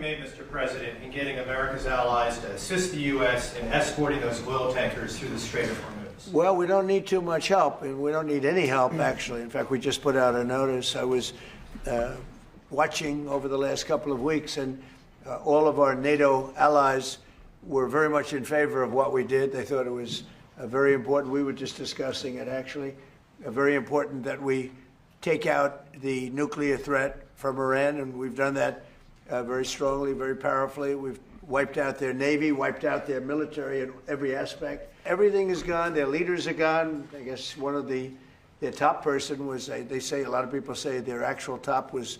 made, Mr. President, in getting America's allies to assist the U.S. in escorting those oil tankers through the Strait of Hormuz? Well, we don't need too much help, and we don't need any help, actually. In fact, we just put out a notice. I was watching over the last couple of weeks, and all of our NATO allies were very much in favor of what we did. They thought it was very important. We were just discussing it, actually. Very important that we take out the nuclear threat from Iran, and we've done that very strongly, very powerfully. We've wiped out their Navy, wiped out their military in every aspect. Everything is gone. Their leaders are gone. I guess one of their top person was, they say, a lot of people say their actual top was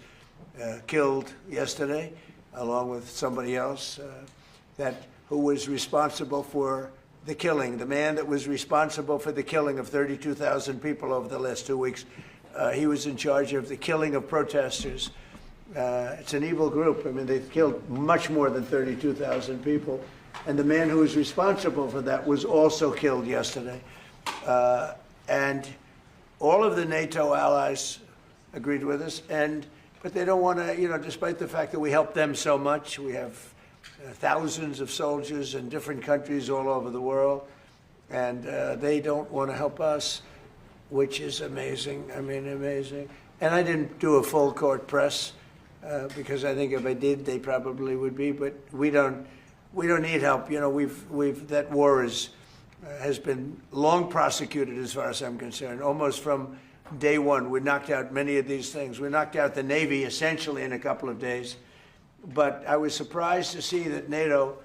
killed yesterday, along with somebody else who was responsible for the killing. The man that was responsible for the killing of 32,000 people over the last 2 weeks, he was in charge of the killing of protesters. It's an evil group. I mean, they've killed much more than 32,000 people. And the man who was responsible for that was also killed yesterday. And all of the NATO allies agreed with us. But they don't want to, despite the fact that we help them so much, we have thousands of soldiers in different countries all over the world, and they don't want to help us, which is amazing. I mean, amazing. And I didn't do a full court press because I think if I did, they probably would be. But we don't need help. That war has been long prosecuted, as far as I'm concerned, almost from day one. We knocked out many of these things. We knocked out the Navy essentially in a couple of days. But I was surprised to see that NATO,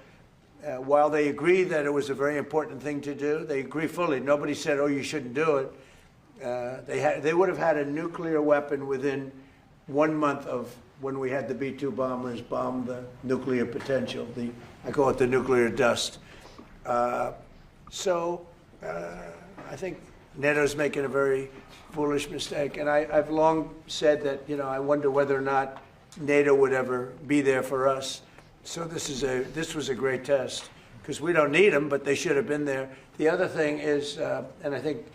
while they agreed that it was a very important thing to do, they agree fully. Nobody said, oh, you shouldn't do it. They would have had a nuclear weapon within 1 month of when we had the B-2 bombers bomb the nuclear potential. I call it the nuclear dust. So I think NATO's making a very foolish mistake. And I've long said that, I wonder whether or not NATO would ever be there for us. So this was a great test, because we don't need them, but they should have been there. The other thing is, and I think,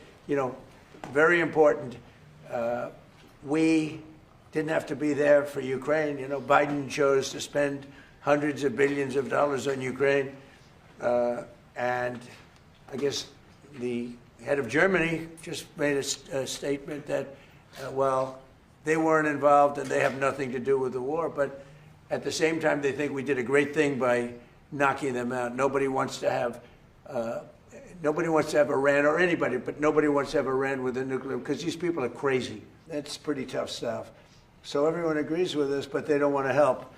very important, we didn't have to be there for Ukraine. Biden chose to spend hundreds of billions of dollars on Ukraine. And I guess the head of Germany just made a statement that, well, they weren't involved and they have nothing to do with the war. But at the same time, they think we did a great thing by knocking them out. Nobody wants to have Iran, or anybody, but nobody wants to have Iran with a nuclear, because these people are crazy. That's pretty tough stuff. So everyone agrees with us, but they don't want to help.